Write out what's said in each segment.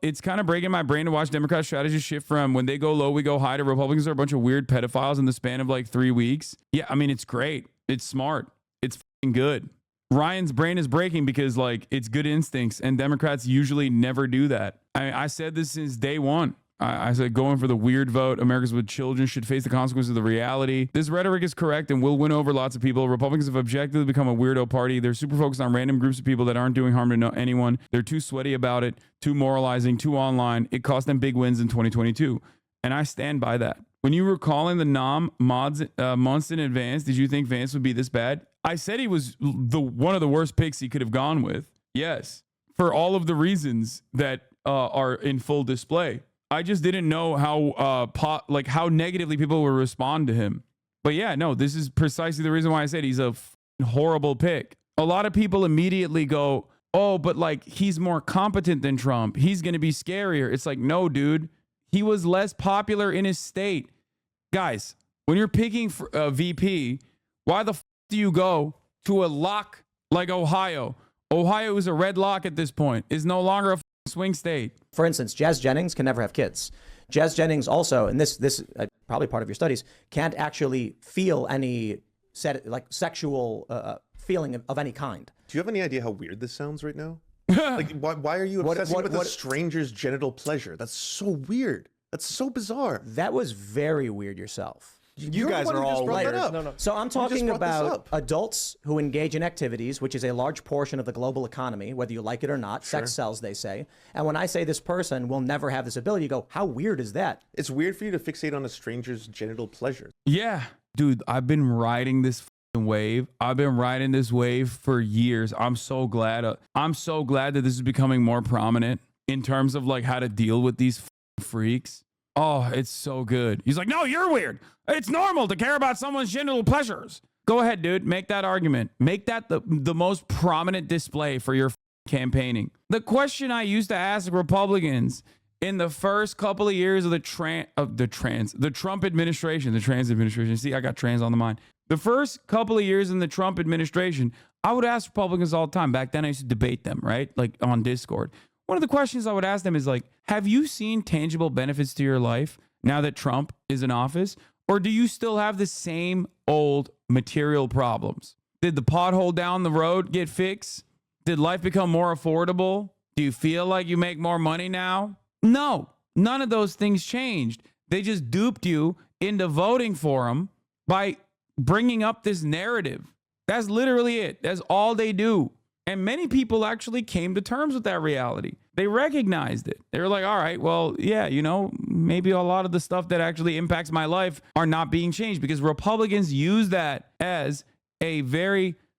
It's kind of breaking my brain to watch Democrat strategies shift from when they go low, we go high to Republicans are a bunch of weird pedophiles in the span of like 3 weeks. Yeah, I mean, it's great. It's smart. It's fucking good. Ryan's brain is breaking because like it's good instincts and Democrats usually never do that. I said this since day one. I said going for the weird vote. Americans with children should face the consequences of the reality. This rhetoric is correct and will win over lots of people. Republicans have objectively become a weirdo party. They're super focused on random groups of people that aren't doing harm to anyone. They're too sweaty about it, too moralizing, too online. It cost them big wins in 2022. And I stand by that. When you were calling the months in advance, did you think Vance would be this bad? I said he was one of the worst picks he could have gone with. Yes. For all of the reasons that are in full display. I just didn't know how negatively people would respond to him. But yeah, no, this is precisely the reason why I said he's a horrible pick. A lot of people immediately go, oh, but like he's more competent than Trump. He's going to be scarier. It's like, no, dude, he was less popular in his state. Guys, when you're picking for a VP, why the do you go to a lock like Ohio? Ohio is a red lock at this point. Is no longer a swing state. For instance, Jazz Jennings can never have kids. Jazz Jennings also, and this probably part of your studies, can't actually feel any sexual feeling of any kind. Do you have any idea how weird this sounds right now? Like, why are you obsessing with a stranger's genital pleasure? That's so weird. That's so bizarre. That was very weird yourself. You guys are all weird. No. So I'm talking about adults who engage in activities, which is a large portion of the global economy, whether you like it or not. Sure. Sex sells, they say. And when I say this person will never have this ability, you go, how weird is that? It's weird for you to fixate on a stranger's genital pleasure. Yeah, dude, I've been riding this wave. I've been riding this wave for years. I'm so glad that this is becoming more prominent in terms of like how to deal with these freaks. Oh, it's so good. He's like, no, you're weird. It's normal to care about someone's genital pleasures. Go ahead, dude. Make that argument. Make that the most prominent display for your campaigning. The question I used to ask Republicans in the first couple of years of the Trump administration, the trans administration. See, I got trans on the mind. The first couple of years in the Trump administration, I would ask Republicans all the time. Back then, I used to debate them, right? Like on Discord. One of the questions I would ask them is like, have you seen tangible benefits to your life now that Trump is in office? Or do you still have the same old material problems? Did the pothole down the road get fixed? Did life become more affordable? Do you feel like you make more money now? No, none of those things changed. They just duped you into voting for them by bringing up this narrative. That's literally it. That's all they do. And many people actually came to terms with that reality. They recognized it. They were like, all right, well, yeah, you know, maybe a lot of the stuff that actually impacts my life are not being changed because Republicans use that as a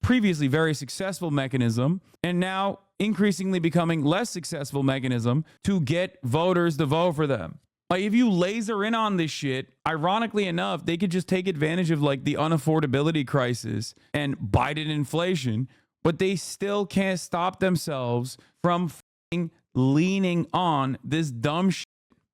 previously very successful mechanism and now increasingly becoming less successful mechanism to get voters to vote for them. Like if you laser in on this shit, ironically enough, they could just take advantage of like the unaffordability crisis and Biden inflation, but they still can't stop themselves from leaning on this dumb shit.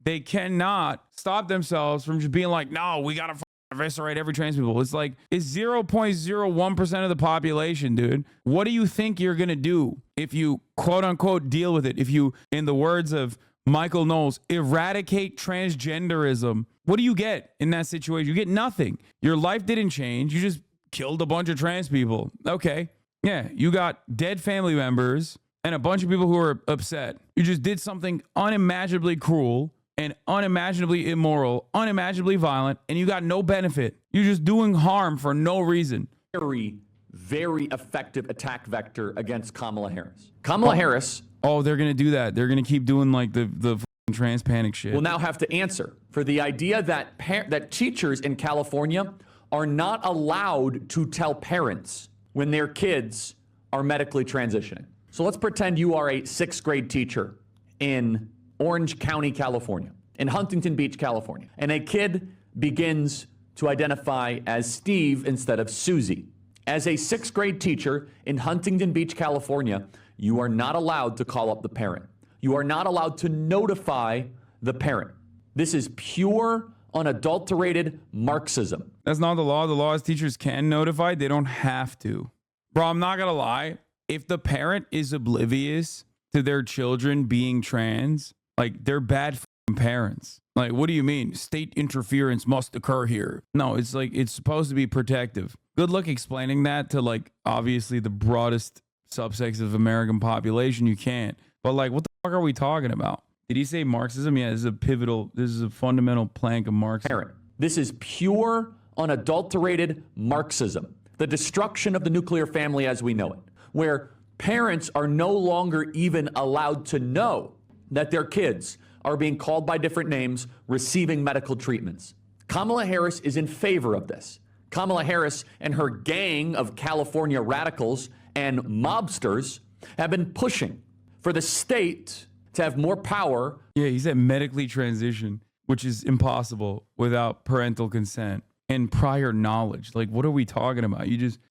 They cannot stop themselves from just being like, no, we got to eviscerate every trans people. It's like, it's 0.01% of the population, dude. What do you think you're going to do if you quote unquote deal with it? If you, in the words of Michael Knowles, eradicate transgenderism, what do you get in that situation? You get nothing. Your life didn't change. You just killed a bunch of trans people. Okay. Yeah, you got dead family members and a bunch of people who are upset. You just did something unimaginably cruel and unimaginably immoral, unimaginably violent, and you got no benefit. You're just doing harm for no reason. Very, very effective attack vector against Kamala Harris. Kamala Harris. Oh, they're going to do that. They're going to keep doing like the trans panic shit. Will now have to answer for the idea that that teachers in California are not allowed to tell parents when their kids are medically transitioning. So let's pretend you are a 6th grade teacher in Orange County, California, in Huntington Beach, California, and a kid begins to identify as Steve instead of Susie. As a 6th grade teacher in Huntington Beach, California, you are not allowed to call up the parent. You are not allowed to notify the parent. This is pure, unadulterated Marxism. That's not the law. The law is teachers can notify. They don't have to. Bro, I'm not going to lie. If the parent is oblivious to their children being trans, Like, they're bad parents. Like, what do you mean? State interference must occur here. No, it's like, it's supposed to be protective. Good luck explaining that to, like, obviously the broadest subsects of American population. You can't. But, like, what the fuck are we talking about? Did he say Marxism? Yeah, this is a fundamental plank of Marxism. This is pure, unadulterated Marxism. The destruction of the nuclear family as we know it, where parents are no longer even allowed to know that their kids are being called by different names, receiving medical treatments. Kamala Harris is in favor of this. Kamala Harris and her gang of California radicals and mobsters have been pushing for the state to have more power. Yeah, he said medically transition, which is impossible without parental consent and prior knowledge. Like, what are we talking about?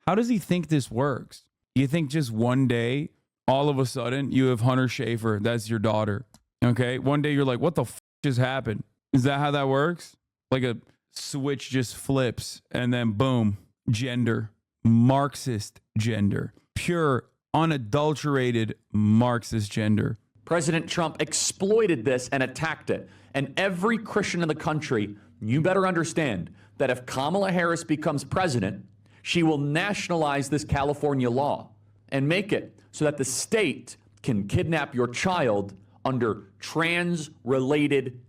How does he think this works? You think just one day, all of a sudden, you have Hunter Schafer, that's your daughter. Okay, one day you're like, what the f just happened? Is that how that works? Like a switch just flips and then boom, gender, Marxist gender, pure, unadulterated Marxist gender. President Trump exploited this and attacked it. And every Christian in the country, you better understand that if Kamala Harris becomes president, she will nationalize this California law and make it so that the state can kidnap your child under trans-related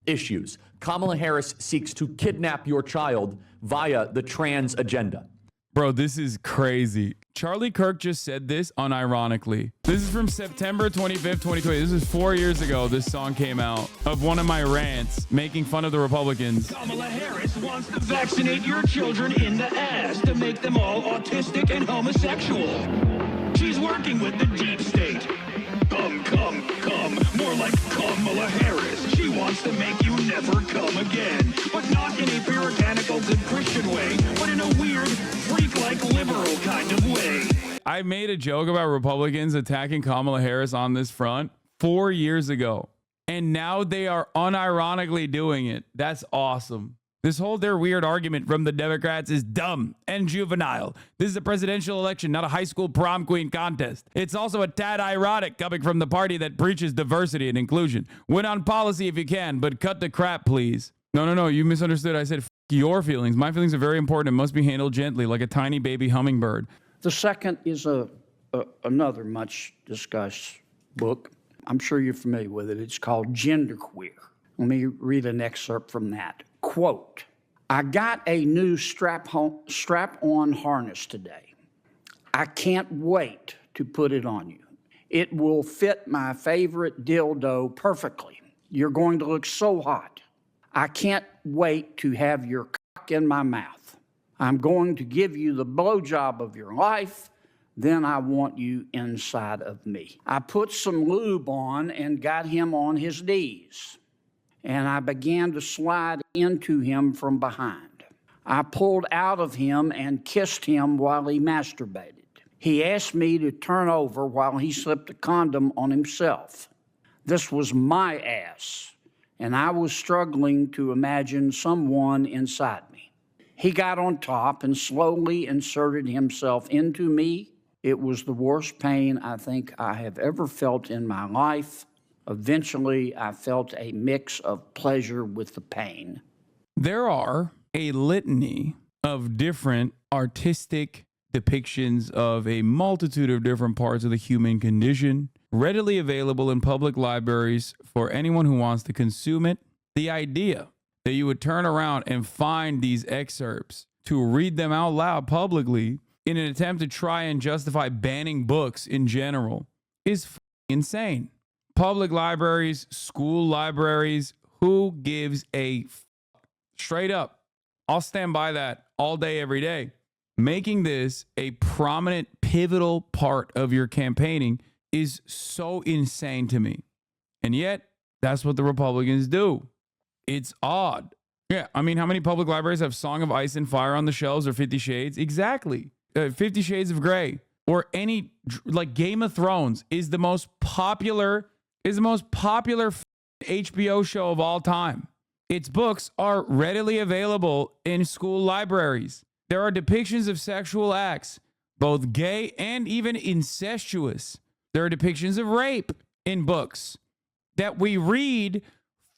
issues. Kamala Harris seeks to kidnap your child via the trans agenda. Bro, this is crazy. Charlie Kirk just said this unironically. This is from September 25th, 2020. This is 4 years ago. This song came out of one of my rants making fun of the Republicans. Kamala Harris wants to vaccinate your children in the ass to make them all autistic and homosexual. She's working with the deep state. Come. More like Kamala Harris. She wants to make you never come again. But not in a puritanical good Christian way, but in a weird, freak-like liberal kind of way. I made a joke about Republicans attacking Kamala Harris on this front 4 years ago. And now they are unironically doing it. That's awesome. This whole their weird argument from the Democrats is dumb and juvenile. This is a presidential election, not a high school prom queen contest. It's also a tad ironic coming from the party that preaches diversity and inclusion. Win on policy if you can, but cut the crap, please. No, you misunderstood. I said f your feelings. My feelings are very important and must be handled gently, like a tiny baby hummingbird. The second is another much discussed book. I'm sure you're familiar with it. It's called Genderqueer. Let me read an excerpt from that. Quote, I got a new strap-on harness today. I can't wait to put it on you. It will fit my favorite dildo perfectly. You're going to look so hot. I can't wait to have your cock in my mouth. I'm going to give you the blowjob of your life. Then I want you inside of me. I put some lube on and got him on his knees. And I began to slide into him from behind. I pulled out of him and kissed him while he masturbated. He asked me to turn over while he slipped a condom on himself. This was my ass, and I was struggling to imagine someone inside me. He got on top and slowly inserted himself into me. It was the worst pain I think I have ever felt in my life. Eventually, I felt a mix of pleasure with the pain. There are a litany of different artistic depictions of a multitude of different parts of the human condition, readily available in public libraries for anyone who wants to consume it. The idea that you would turn around and find these excerpts to read them out loud publicly in an attempt to try and justify banning books in general is insane. Public libraries, school libraries, who gives a straight up? I'll stand by that all day, every day. Making this a prominent, pivotal part of your campaigning is so insane to me. And yet, that's what the Republicans do. It's odd. Yeah, I mean, how many public libraries have Song of Ice and Fire on the shelves or 50 Shades? Exactly. 50 Shades of Grey. Or any, like Game of Thrones is the most popular HBO show of all time. Its books are readily available in school libraries. There are depictions of sexual acts, both gay and even incestuous. There are depictions of rape in books. that we read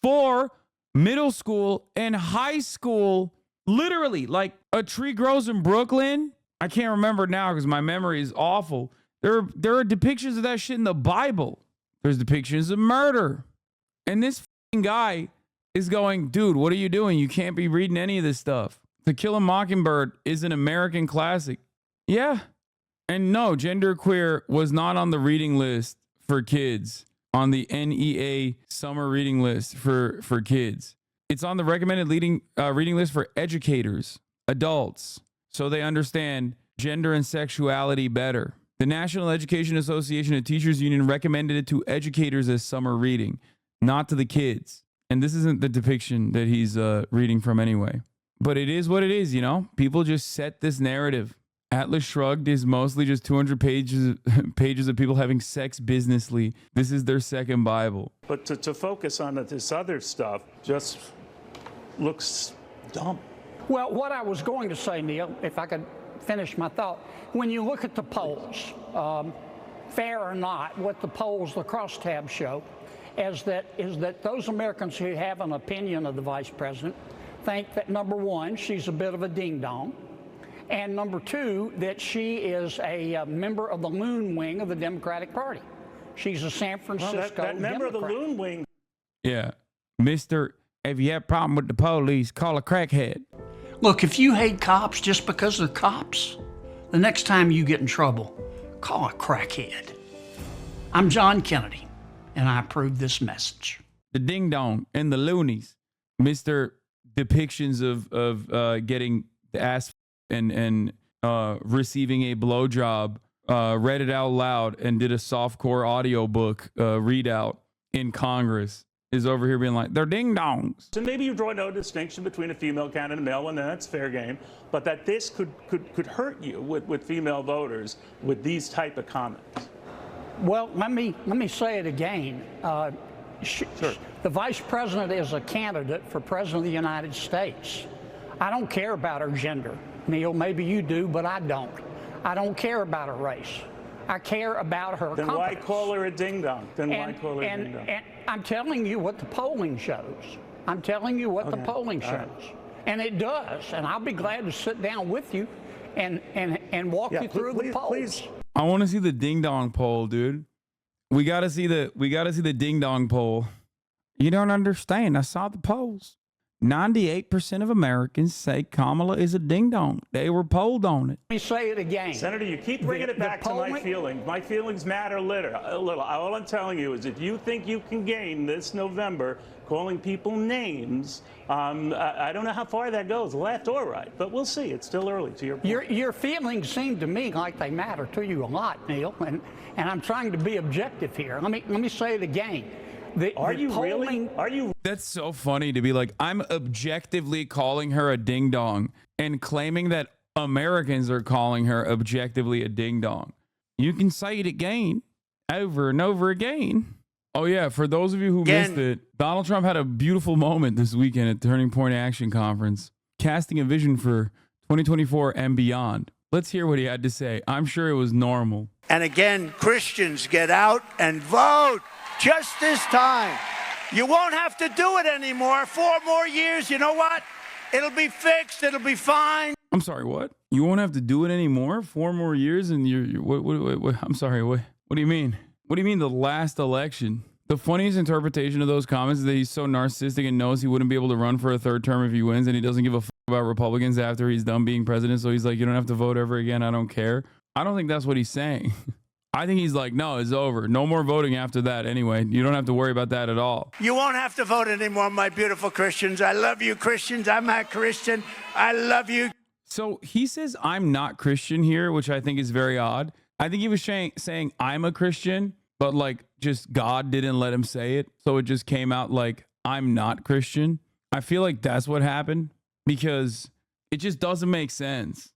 for middle school and high school. Literally, like A Tree Grows in Brooklyn. I can't remember now because my memory is awful. There are depictions of that shit in the Bible. There's depictions of murder. And this guy is going, dude, what are you doing? You can't be reading any of this stuff. To Kill a Mockingbird is an American classic. Yeah. And no, genderqueer was not on the reading list for kids, on the NEA summer reading list for kids. It's on the recommended reading list for educators, adults, so they understand gender and sexuality better. The National Education Association and Teachers Union recommended it to educators as summer reading, not to the kids. And this isn't the depiction that he's reading from anyway. But it is what it is, you know? People just set this narrative. Atlas Shrugged is mostly just 200 pages of people having sex businessly. This is their second Bible. But to focus on this other stuff just looks dumb. Well, what I was going to say, Neil, if I could finish my thought, when you look at the polls, fair or not, what the polls, the crosstabs show, is that those Americans who have an opinion of the vice president think that, number one, she's a bit of a ding-dong, and number two, that she is a member of the loon wing of the Democratic Party. She's a San Francisco that member Democrat. of the loon wing. Yeah. Mr. If you have a problem with the police, call a crackhead. Look, if you hate cops just because they're cops, the next time you get in trouble, call a crackhead. I'm John Kennedy, and I approve this message. The ding-dong and the loonies. Mr. Depictions of getting the ass and receiving a blowjob, read it out loud and did a softcore audiobook readout in Congress is over here being like, they're ding-dongs. So maybe you draw no distinction between a female candidate and a male one, then that's fair game. But that this could hurt you with female voters with these type of comments. Well, let me say it again. Sure. The vice president is a candidate for president of the United States. I don't care about her gender. Neil, maybe you do, but I don't. I don't care about her race. I care about her Then competence. why call her a ding-dong? And I'm telling you what the polling shows. I'm telling you what the polling shows. And it does. And I'll be glad to sit down with you and walk you through the polls. Please. I want to see the ding-dong poll, dude. We gotta see the ding-dong poll. You don't understand. I saw the polls. 98% of Americans say Kamala is a ding-dong. They were polled on it. Let me say it again. Senator, you keep bringing it back to my feelings. My feelings matter a little. All I'm telling you is if you think you can gain this November calling people names, I don't know how far that goes, left or right, but we'll see. It's still early, to your point. Your feelings seem to me like they matter to you a lot, Neil, and I'm trying to be objective here. Let me say it again. That's so funny to be like, I'm objectively calling her a ding dong and claiming that Americans are calling her objectively a ding dong. You can say it again, over and over again. Oh yeah, for those of you who missed it, Donald Trump had a beautiful moment this weekend at Turning Point Action Conference, casting a vision for 2024 and beyond. Let's hear what he had to say. I'm sure it was normal. And again, Christians, get out and vote. Just this time. You won't have to do it anymore. 4 more years, you know what? It'll be fixed. It'll be fine. I'm sorry, what? You won't have to do it anymore? 4 more years and what I'm sorry, what do you mean? What do you mean the last election? The funniest interpretation of those comments is that he's so narcissistic and knows he wouldn't be able to run for a 3rd term if he wins, and he doesn't give a about Republicans after he's done being president. So he's like, you don't have to vote ever again. I don't care. I don't think that's what he's saying. I think he's like, no, it's over. No more voting after that anyway. You don't have to worry about that at all. You won't have to vote anymore, my beautiful Christians. I love you, Christians. I'm a Christian. I love you. So he says I'm not Christian here, which I think is very odd. I think he was saying I'm a Christian, but like just God didn't let him say it. So it just came out like I'm not Christian. I feel like that's what happened because it just doesn't make sense.